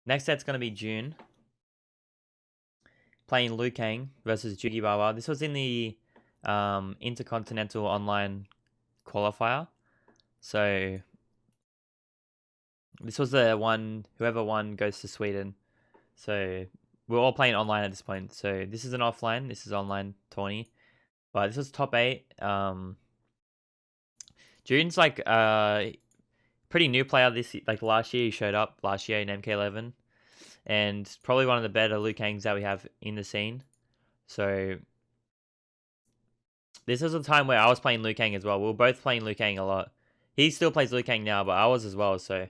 Next set's gonna be June. Playing Liu Kang versus Jugi Baba. This was in the Intercontinental Online qualifier. So this was the one, whoever won goes to Sweden. So we're all playing online at this point. So this is an offline, this is online tourney. But this was top 8. June's like pretty new player this like last year. He showed up last year in MK11. And probably one of the better Liu Kangs that we have in the scene. So this was a time where I was playing Liu Kang as well. We were both playing Liu Kang a lot. He still plays Liu Kang now, but I was as well. So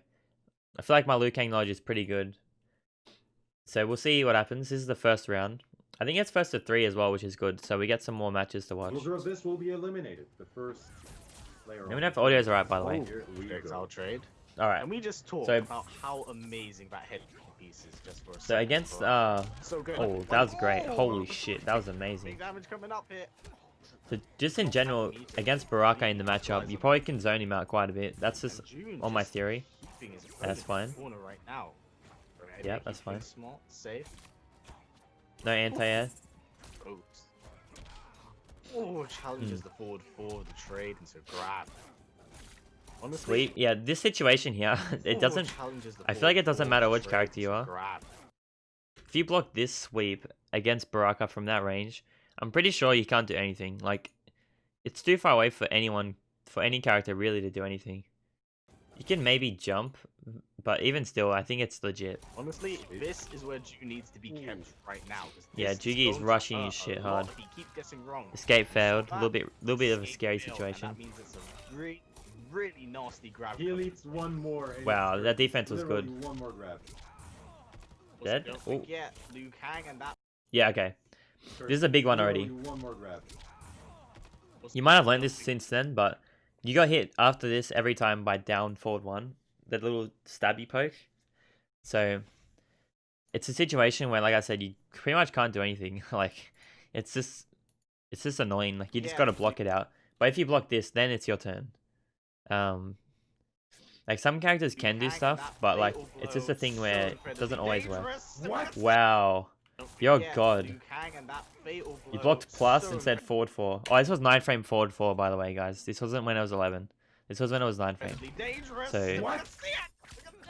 I feel like my Liu Kang knowledge is pretty good. So we'll see what happens. This is the first round. I think it's first to 3 as well, which is good. So we get some more matches to watch. Loser of this will be eliminated. The first player. Let me know if audio's alright, by the way. I'll trade. Alright. And we just talked about how amazing that headpiece is just for a second. So against so good. oh, that was great. Holy shit, that was amazing. Big damage coming up here. So just in general, against Baraka in the matchup, you probably can zone him out quite a bit. That's just on my theory. That's fine. Right now. Yeah, that's fine. Small, safe. No anti-air. Oh, challenges the forward for the trade into grab. Honestly, Sweep. Yeah, this situation here, it doesn't. I feel like it doesn't matter which character you are. If you block this sweep against Baraka from that range, I'm pretty sure you can't do anything. Like, it's too far away for anyone, for any character really to do anything. You can maybe jump, but even still, I think it's legit. Honestly, this is where Ju needs to be kept right now. Yeah, Jugi is rushing his shit hard. He keeps getting wrong. Escape failed. A little bit of a scary situation. That means it's a really nasty grab. He needs one more. Wow, that defense was good. One more grab. Dead? Don't Oh. forget Liu Kang and that. Yeah, okay. This is a big one already. One more grab. You might have learned this since then, but you got hit after this every time by down forward 1. That little stabby poke. So it's a situation where, like I said, you pretty much can't do anything. Like, it's just annoying. Like, you just gotta block it out. But if you block this, then it's your turn. Like, some characters can do stuff, but like it's just a thing where it doesn't always work. What? Wow. You're god. You blocked plus and said forward 4. Oh, this was 9 frame forward 4, by the way, guys. This wasn't when it was 11. This was when it was 9 frame. So What?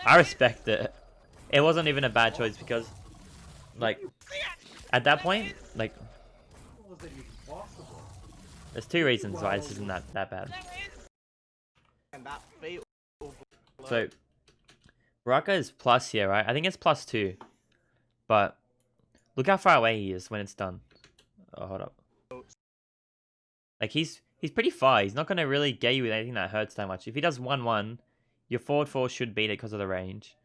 I respect it. It wasn't even a bad choice because, like, at that point, like, How was it even possible? there's 2 reasons why this isn't that bad. So Baraka is plus here, right? I think it's plus 2, but look how far away he is when it's done. Oh, hold up. Like, he's pretty far. He's not going to really get you with anything that hurts that much. If he does 1-1, your forward 4 should beat it because of the range.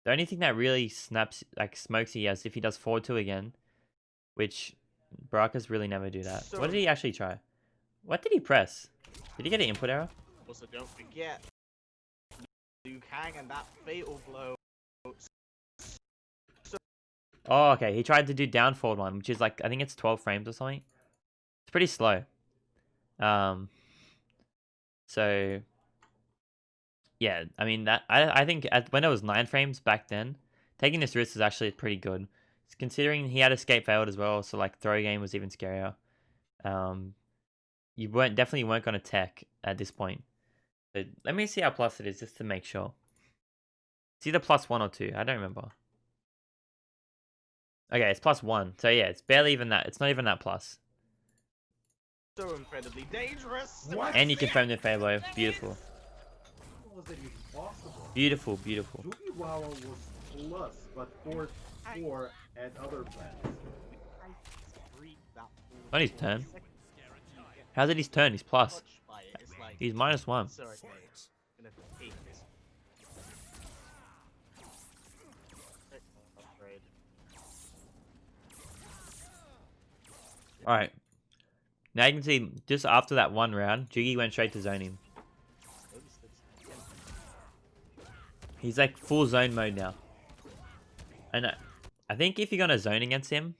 The only thing that really snaps, like, smokes he has if he does forward 2 again, which Baraka's really never do that. What did he actually try? What did he press? Did he get an input error? Also, don't forget Liu Kang and that fatal blow. Oh, okay. He tried to do down forward 1, which is like, I think it's 12 frames or something. It's pretty slow. So yeah, I mean, that I think when it was 9 frames back then, taking this risk is actually pretty good. Considering he had escape failed as well, so like throw game was even scarier. You definitely weren't gonna tech at this point. But let me see how plus it is just to make sure. It's either plus 1 or 2. I don't remember. Okay, it's plus 1. So yeah, it's barely even that. It's not even that plus. So incredibly dangerous. What? And you confirm the Fable. Beautiful. How was it even possible? Beautiful, beautiful. Jugi Wawa was plus, but 4-4 at other plans. On his turn. How did his turn? He's plus. He's minus 1. Alright. Now you can see, just after that 1 round, Jugi went straight to zone him. He's like full zone mode now. And I think if you're going to zone against him,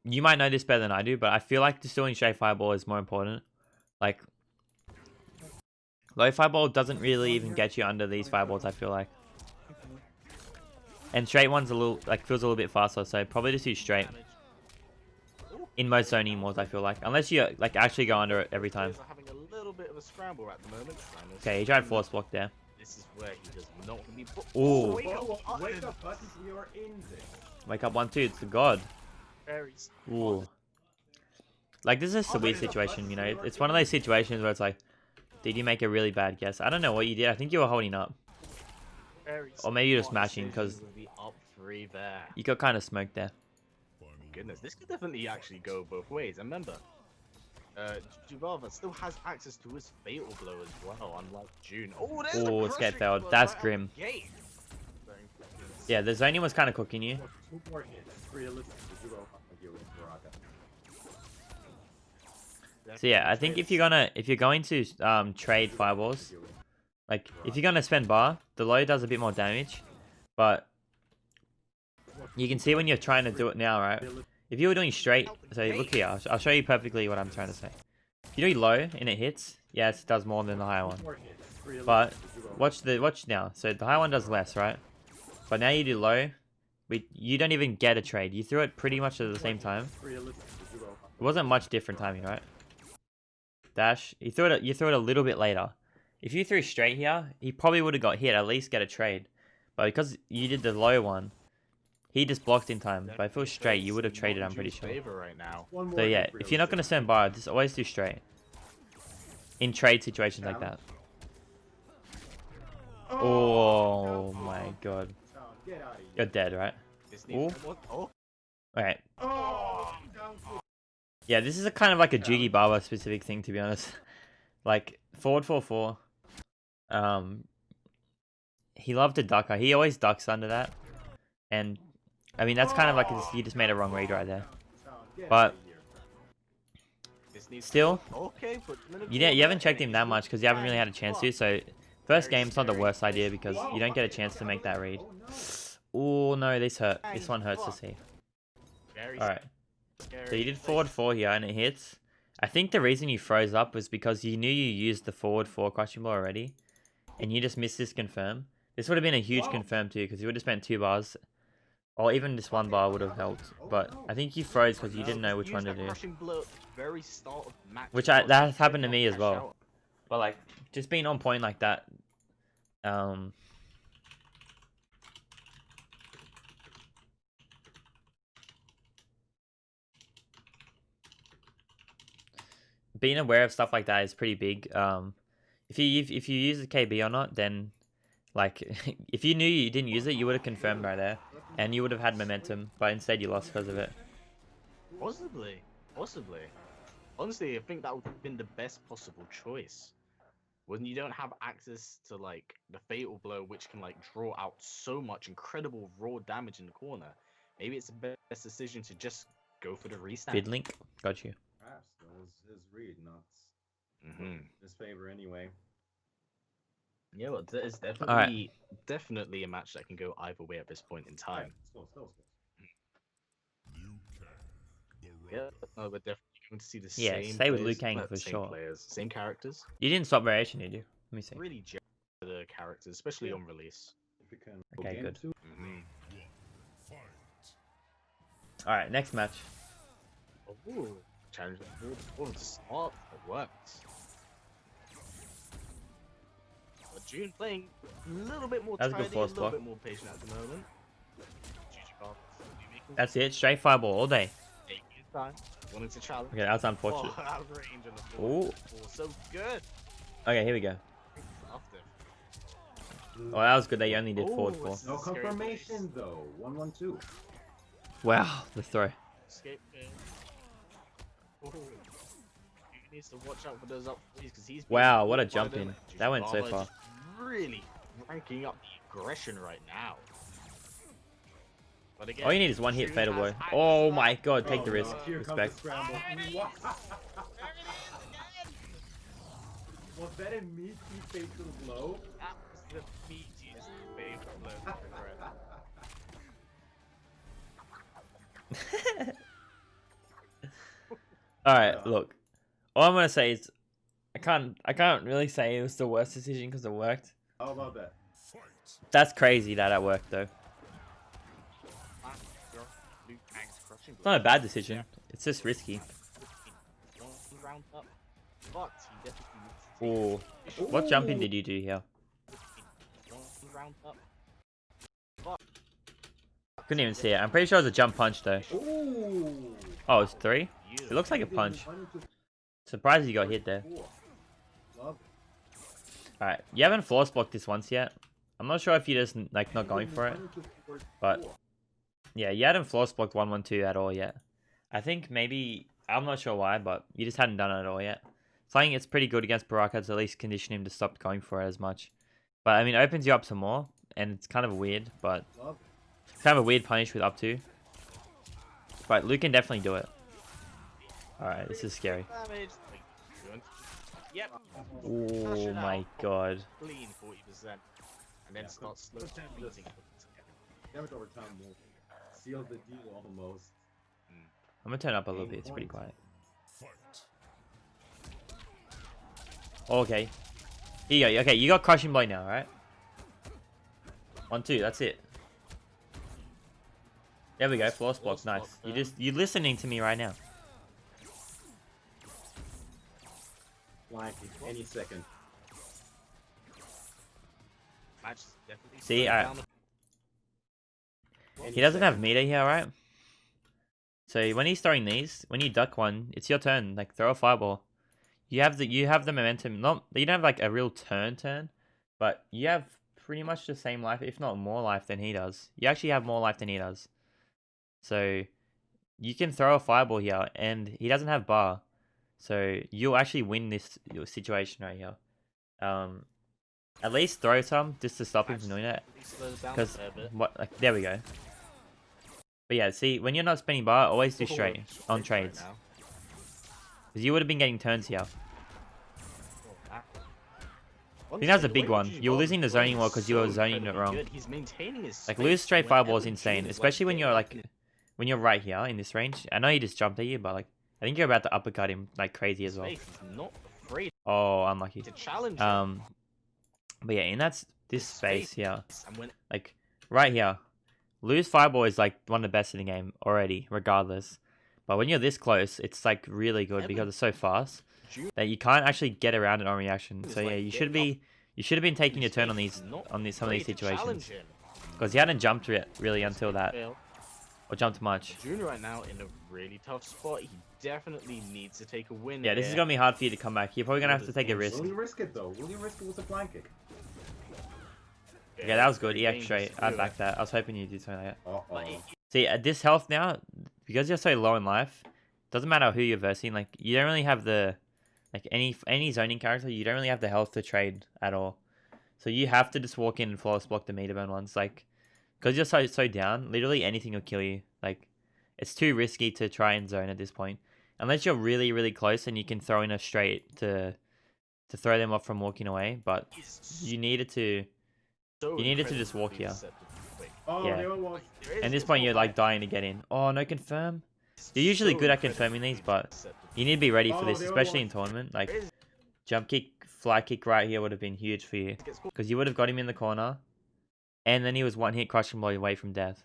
you might know this better than I do, but I feel like just doing straight fireball is more important. Like, low fireball doesn't really even get you under these fireballs, I feel like. And straight one's a little, like, feels a little bit faster, so probably just use straight. Damage. In most zoning mods, I feel like. Unless you, like, actually go under it every time. Players are having a little bit of a scramble at the moment. Okay, he tried force block there. This is where he does not want to be put. Ooh. Wake up, Wake up, button. We are in this. Wake up 1-2, it's the god. Very Ooh. Like, this is a weird situation, you know? It's one of those situations where it's like, did you make a really bad guess? I don't know what you did. I think you were holding up. Or maybe you're just mashing, because up 3 there. you got kind of smoked there. Goodness, this could definitely actually go both ways. And remember, Jubava still has access to his fatal blow as well, unlike June. Oh, there's Ooh, a let's get crushing failed. blow That's right out grim. the gate. Yeah, the zoning was kind of cooking you. 2 more hits. Realistic. Zero. Here with Baraka. So yeah, I think if you're going to trade fireballs, like if you're gonna spend bar, the low does a bit more damage, but you can see when you're trying to do it now, right? If you were doing straight, so look here, I'll show you perfectly what I'm trying to say. If you do low and it hits, yes, it does more than the higher one. But watch now. So the high one does less, right? But now you do low, you don't even get a trade. You threw it pretty much at the same time. It wasn't much different timing, right? Dash. You threw it a little bit later. If you threw straight here, he probably would have got hit, at least get a trade. But because you did the low one, he just blocked in time. But if it was straight, you would have traded, I'm pretty sure. Right now. So yeah, if you're not going to spend bar, just always do straight. In trade situations like that. Oh my god. You're dead, right? Ooh. Okay. Yeah, this is a kind of like a Jugi Baba specific thing, to be honest. Like, forward 4-4. He loved to duck. He always ducks under that. And, I mean, that's kind of like, you just made a wrong read right there. But, still, you haven't checked him that much because you haven't really had a chance to. So, first game's not the worst idea because you don't get a chance to make that read. Oh no, this hurt. This one hurts to see. Alright. So you did forward 4 here and it hits. I think the reason you froze up was because you knew you used the forward 4 crushing blow already. And you just missed this confirm. This would have been a huge confirm too because you would have spent 2 bars. Or even just 1 bar would have helped. But I think you froze because you didn't know which one to do. Which that happened to me as well. But like, just being on point like that. Being aware of stuff like that is pretty big. If you use the KB or not, then like if you knew you didn't use it, you would have confirmed right there, and you would have had momentum. But instead, you lost because of it. Possibly. Honestly, I think that would have been the best possible choice. When you don't have access to like the fatal blow, which can like draw out so much incredible raw damage in the corner, maybe it's the best decision to just go for the restand. Bid link, got you. Perhaps that was his read, not his favor anyway. Yeah, well, there's definitely a match that can go either way at this point in time. Yeah, we're definitely going to see the same. Stay with players, Liu Kang for same sure. Players, same characters. You didn't swap variation, did you? Let me see. Really the characters, especially on release. If you can. Okay, good. Mm-hmm. All right, next match. Ooh, challenge the smart. It worked. But June playing a little bit more That's a good tidy, a force little block. bit more patient at the moment. That's it. Straight fireball all day. Taking his time. Wanted to challenge. Okay, that's unfortunate. Oh, out of range on the floor. Ooh. Oh, so good. Okay, here we go. Loved it. Oh, that was good that you only did forward Ooh, 4. it's No a scary confirmation place. though. 1-1-2. Wow, the throw. Escape there. Ooh. He needs to watch out for those up threes because he's. Wow, what a being jump by in. them. That went so Jujubaba far. is really ranking up the aggression right now. But again, All you need is one hit June fatal has blow. access Oh to my that. god, take the Oh, risk. no, here comes the Respect. scramble. Was that a meaty fatal blow? That was the meatiest fatal blow I've ever had. Alright, look. All I'm gonna say is I can't really say it was the worst decision because it worked. How about that? That's crazy that it worked though. crushing It's not a bad decision. It's just risky. one round up, but he definitely needs to take Ooh. What jumping did you do here? one round up. Couldn't even see it. I'm pretty sure it was a jump punch though. Ooh. Oh, it's 3? It looks like a punch. Surprised you got hit there. Love Alright, you haven't force blocked this once yet. I'm not sure if you're just like not going for it. But yeah, you hadn't force blocked 1-1-2 at all yet. I think maybe, I'm not sure why, but you just hadn't done it at all yet. So I think it's pretty good against Baraka to at least condition him to stop going for it as much. But I mean, it opens you up some more, and it's kind of weird, but it's kind of a weird punish with up 2. But Luke can definitely do it. Alright, this is scary. Damage. Yep. Oh my god. Clean 40%. And then start slow beating. Damage over time will seal the deal almost. I'm gonna turn up a little bit, it's pretty quiet. Okay. Here you go. Okay, you got crushing blow now, right? 1-2, that's it. There we go, force block, nice. You're listening to me right now. Like any second. See, he doesn't have meter here, right? So when he's throwing these, when you duck one, it's your turn. Like throw a fireball. You have the momentum. Not you don't have like a real turn, but you have pretty much the same life, if not more life than he does. You actually have more life than he does. So you can throw a fireball here, and he doesn't have bar. So you'll actually win this situation right here. At least throw some just to stop him from doing that. Because like there we go. But yeah, see, when you're not spending bar, always do straight on trades. Because you would have been getting turns here. I think that's a big one. You're losing the zoning war because you were zoning it wrong. Like lose straight fireball is insane, especially when you're like right here in this range. I know he just jumped at you, but like I think you're about to uppercut him like crazy as well. Oh, unlucky. But yeah, in this space here, like right here, lose fireball is like one of the best in the game already, regardless. But when you're this close, it's like really good because it's so fast that you can't actually get around it on reaction. So yeah, you should have been taking your turn on some of these situations because he hadn't jumped it really until that, or jumped much. Junior right now in a really tough spot. He definitely needs to take a win. Yeah, this is gonna be hard for you to come back. You're probably gonna have to take a risk. Will you risk it though? Will you risk it with a flank kick? Yeah, that was good. EX straight. I backed that. I was hoping you'd do something like that. See, at this health now, because you're so low in life, doesn't matter who you're versing. Like you don't really have the any zoning character. You don't really have the health to trade at all. So you have to just walk in and flawless block the meter burn ones. Like because you're so down, literally anything will kill you. Like it's too risky to try and zone at this point, unless you're really really close and you can throw in a straight to throw them off from walking away. But you needed to just walk here. Oh, yeah. At this point, you're like dying to get in. Oh, no confirm. You're usually good at confirming these, but you need to be ready for this, especially in tournament. Like jump kick, fly kick right here would have been huge for you because you would have got him in the corner, and then he was one hit crushing blow away from death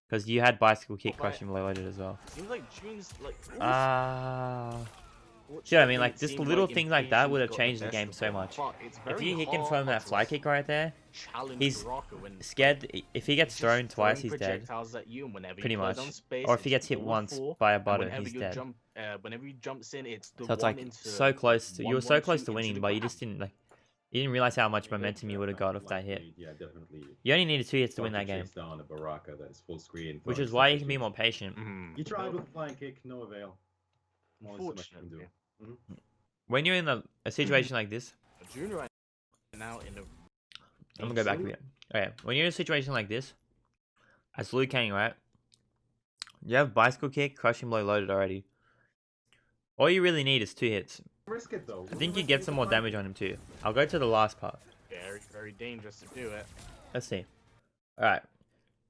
because you had bicycle kick crushing blow loaded as well. Seems like June's like. See what I mean? Like, just little things like that would have changed the game so much. If you hit confirm that fly kick right there, he's scared. If he gets thrown twice, he's dead. Pretty much. Or if he gets hit once by a butter, he's dead. Whenever he jumps in, it's the so it's like so close to, you were so close to winning, but you just didn't you didn't realize how much momentum you would have got off that hit. Yeah, definitely. You only needed 2 hits to win that game. Down a Baraka that is full screen, which is why you can be more patient. You tried with a flying kick, no avail. Unfortunately. When you're in a situation like this, Junior right now in a. I'm gonna go back a bit. Okay, when you're in a situation like this, as Liu Kang, right? You have bicycle kick, crushing blow loaded already. All you really need is 2 hits. Risk it though. I think you get some more damage on him too. I'll go to the last part. Very, very dangerous to do it. Let's see. Alright.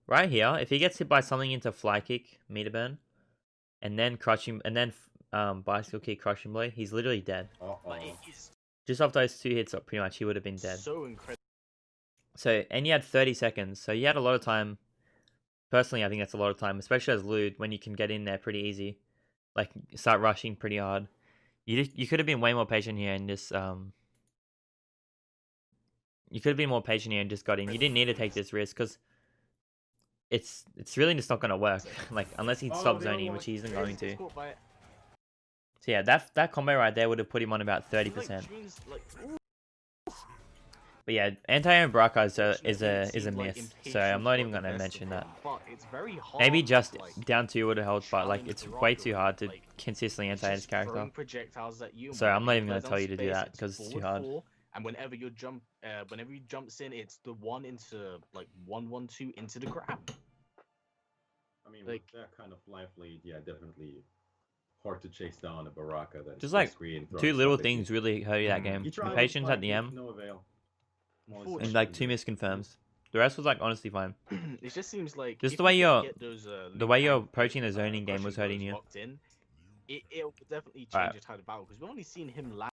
Right here, if he gets hit by something into fly kick, meter burn, and then crushing, and then bicycle kick, crushing blow, he's literally dead. Just off those 2 hits, pretty much, he would have been dead. So incredible. So, and you had 30 seconds, so you had a lot of time Personally, I think that's a lot of time, especially as Lude, when you can get in there pretty easy. Like, start rushing pretty hard. You could have been way more patient here and just, You could have been more patient here and just got in. You didn't need to take this risk, because it's really just not going to work. Like, unless he stops zoning, which he isn't going to. So yeah, that combo right there would have put him on about 30%. But yeah, anti-air Baraka is a myth, so I'm not even gonna mention that. Maybe just down 2 would have helped, but like it's way too hard to consistently anti-air this character. So I'm not even gonna tell you to do that because it's too hard. And whenever you jumps in, it's the 1 into like 1-1-2 into the grab. I mean, like, with that kind of life lead, yeah, definitely hard to chase down a Baraka. That just like 2 little things really hurt you that game. The patience at the M. No avail. And like 2 misconfirms. The rest was like honestly fine. It just seems like just the way you're approaching the zoning game was hurting you. It'll definitely change the tide of battle, because we've only seen him land.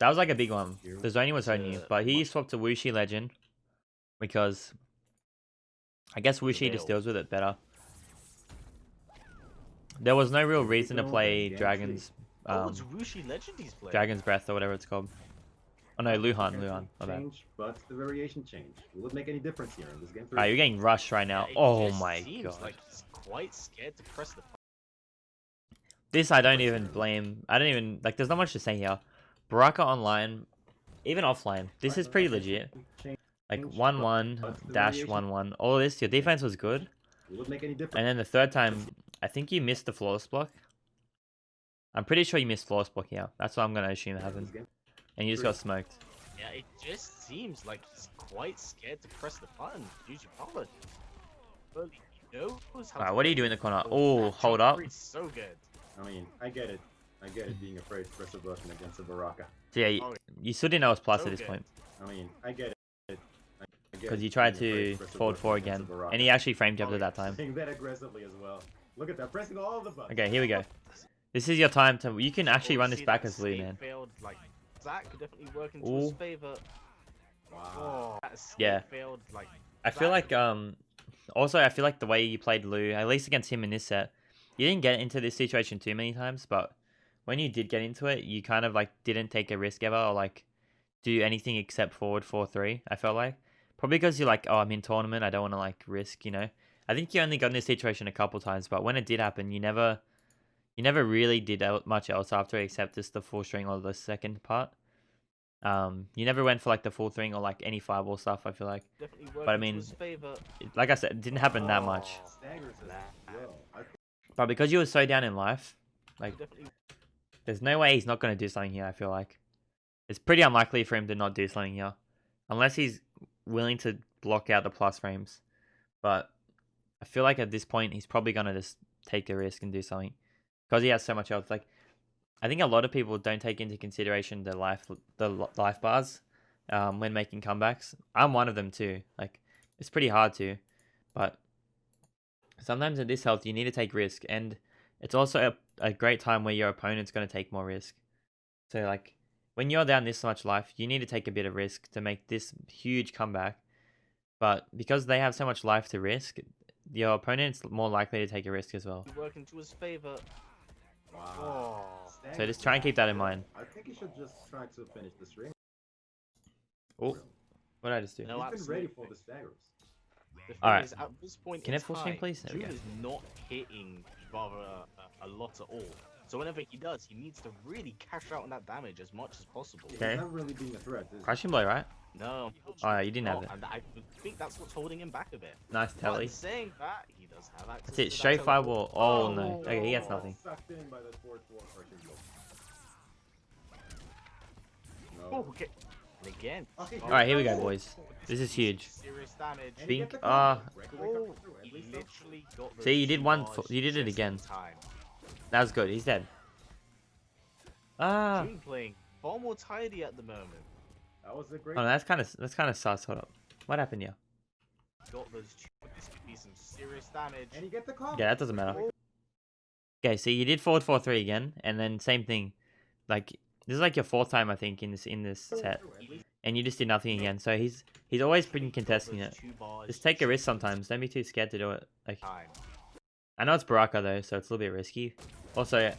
That was like a big one. The zoning was hurting you, but he swapped to Wuxi Legend because I guess Wuxi just deals with it better. There was no real reason to play Dragon's Dragon's Breath or whatever it's called. Oh no, Luhan. Change, but the variation change. Will it make any difference here in this game? Alright, you're getting rushed right now. Oh my god. Like he's quite scared to press the. This I don't even blame. I don't even like. There's not much to say here. Baraka online, even offline, this is pretty legit. Like 1-1-1-1. All this, your defense was good. Will it make any difference? And then the third time, I think you missed the flawless block. I'm pretty sure you missed flawless block here. That's what I'm gonna assume happened. And you just got smoked. Yeah, it just seems like he's quite scared to press the button. GG Kombat. But he knows how. Alright, what are you doing in the corner? Oh, hold up. So good. I mean, I get it. Being afraid to press a button against a Baraka. So yeah, you still didn't know it was plus at this point. I mean, I get it. Because you tried to forward 4 again, and he actually framed jumped at that time. Saying that aggressively as well. Look at that, pressing all the buttons. Okay, here we go. This is your time to. You can actually run this back as Lou, man. That could definitely work into his favor. Wow. Yeah. I feel like also I feel like the way you played Lou, at least against him in this set, you didn't get into this situation too many times, but when you did get into it, you kind of like didn't take a risk ever or like do anything except forward 4-3. I felt like probably because you're like, oh, I'm in tournament, I don't want to like risk, you know. I think you only got in this situation a couple times, but when it did happen, you never really did much else after except just the full string or the second part. You never went for like the full string or like any fireball stuff, I feel like. But I mean, like I said, it didn't happen that much. But because you were so down in life, like, there's no way he's not going to do something here, I feel like. It's pretty unlikely for him to not do something here. Unless he's willing to block out the plus frames. But I feel like at this point, he's probably going to just take a risk and do something. Because he has so much else. Like, I think a lot of people don't take into consideration the life bars when making comebacks. I'm one of them too. Like, it's pretty hard to. But sometimes at this health, you need to take risk. And it's also a great time where your opponent's going to take more risk. So, like, when you're down this much life, you need to take a bit of risk to make this huge comeback. But because they have so much life to risk, your opponent's more likely to take a risk as well. Work into his favor. Wow. So just try and keep that in mind. I think you should just try to finish the string. Oh, what did I just do? No, he's been ready for the staggers. Alright. At this point Can I full string, please? There we Drew go. is not hitting Ibarra a lot at all. So whenever he does, he needs to really cash out on that damage as much as possible. Yeah, Okay. he's not really being a threat, is he? Crushing blow, right? No. Oh, you didn't have not, it. And I think that's what's holding him back a bit. Nice But telly. saying that, he does have access That's it. to Straight that fireball. teleport. Oh no. Okay, he gets nothing. Sucked in by that forward crushing blow. Oh, No. okay. And again. Okay, Alright, here we go, boys. This is huge. Serious damage. And he Think- get the combo. Regularly Oh, coming through, at he least literally got See, you those did one. large You did it just again. in time. That was good. He's dead. Ah. Dream playing far more tidy at the moment. That was a great. Oh, no, that's kind of sus. Hold up. What happened here? Got those two. This could be some serious damage. And you get the combo. Yeah, that doesn't matter. Okay, so you did forward 4-3 again, and then same thing. Like this is like your 4th time I think in this set. and you just did nothing again. So he's always been contesting it. Just take a risk sometimes. Don't be too scared to do it. Like, I know it's Baraka though, so it's a little bit risky. Also,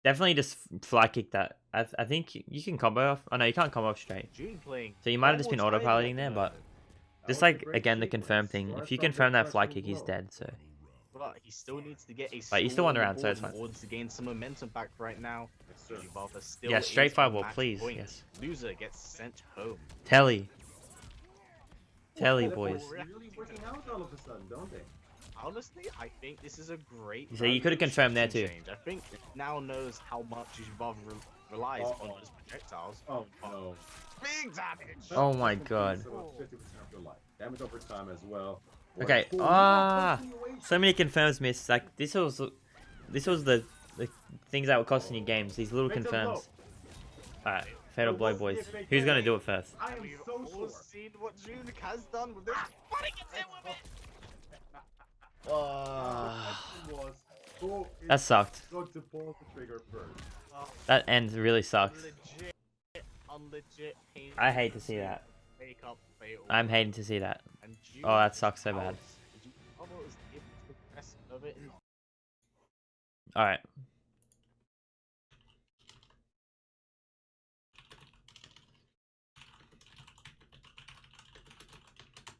definitely just fly kick that. I think you can combo off. Oh no, you can't combo off straight. So you might have just been autopiloting there, but just like again the confirm thing. If you confirm that fly kick, he's dead. So. But he still needs to get a. But you still won the round, so it's fine. In order to gain some momentum back right now. Still yeah, straight is fireball, on match please. point. Yes. Loser gets sent home. Telly, boys. Really working out all of a sudden, don't they? Honestly, I think this is a great. So you could have confirmed there too. Change. I think now knows how much Zhivov relies on his projectiles. Oh no. Big damage. Oh my god. 50% of your life. Damage over time as well. Okay. So many confirms missed. Like this was the things that were costing you games. These little confirms. All right, fatal blow, boys. Who's gonna do it first? I am We've so all sure. seen what June has done with this. But he gets hit with it. That sucked. Going to pull the trigger first. That end really sucked. Legit, unlegit. I hate to see that. Fake up, fatal. I'm hating to see that. And June Oh, that sucks so bad. almost able to press of it. All right.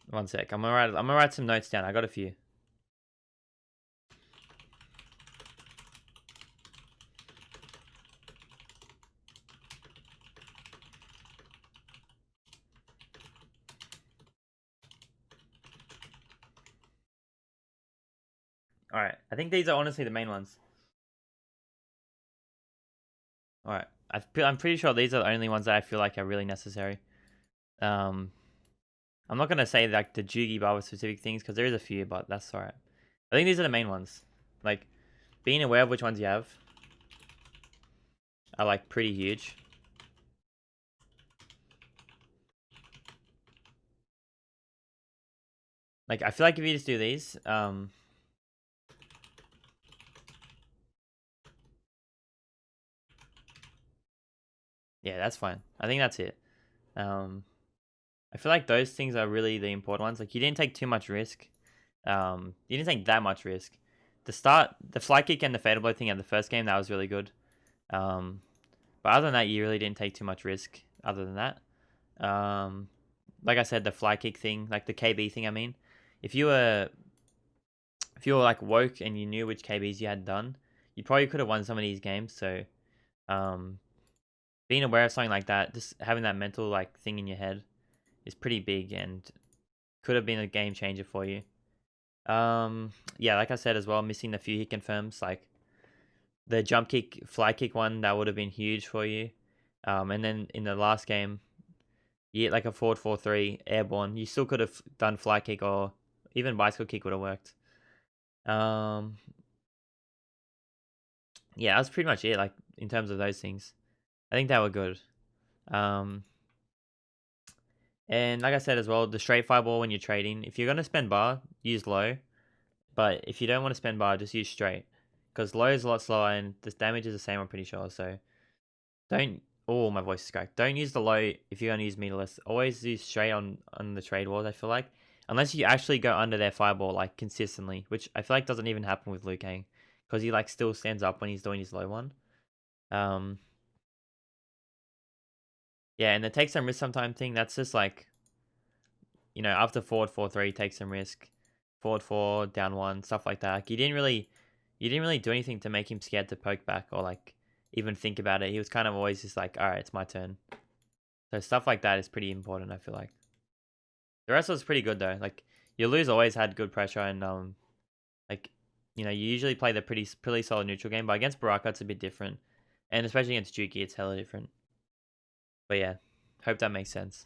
One sec. I'm gonna write some notes down. I got a few. All right. I think these are honestly the main ones. All right. I'm pretty sure these are the only ones that I feel like are really necessary. I'm not gonna say like the Jugi Barber specific things because there is a few, but that's alright. I think these are the main ones. Like being aware of which ones you have are like pretty huge. Like I feel like if you just do these, yeah, that's fine. I think that's it. I feel like those things are really the important ones. Like you didn't take too much risk. You didn't take that much risk. The fly kick and the fatal blow thing at the first game, that was really good. But other than that, you really didn't take too much risk. Other than that, like I said, the fly kick thing, like the KB thing. I mean, if you were like woke and you knew which KBs you had done, you probably could have won some of these games. So, being aware of something like that, just having that mental like thing in your head is pretty big and could have been a game changer for you. Yeah, like I said as well, missing the few hit confirms, like the jump kick, fly kick one, that would have been huge for you. And then in the last game, you hit like a forward 4-3 airborne. You still could have done fly kick or even bicycle kick would have worked. Yeah, that's pretty much it. Like in terms of those things, I think they were good. And like I said as well, the straight fireball when you're trading, if you're going to spend bar, use low. But if you don't want to spend bar, just use straight. Because low is a lot slower and the damage is the same, I'm pretty sure. So don't... Oh, my voice is cracked. Don't use the low if you're going to use meterless. Always use straight on the trade walls, I feel like. Unless you actually go under their fireball, like, consistently. Which I feel like doesn't even happen with Liu Kang. Because he, like, still stands up when he's doing his low one. Yeah, and the take some risk sometime thing, that's just like, you know, after forward 4-3, take some risk. Forward 4, down 1, stuff like that. Like, you didn't really do anything to make him scared to poke back or like even think about it. He was kind of always just like, all right, it's my turn. So stuff like that is pretty important, I feel like. The rest was pretty good though. Like your lose always had good pressure and like, you know, you usually play the pretty solid neutral game, but against Baraka it's a bit different. And especially against Juki, it's hella different. But yeah, hope that makes sense.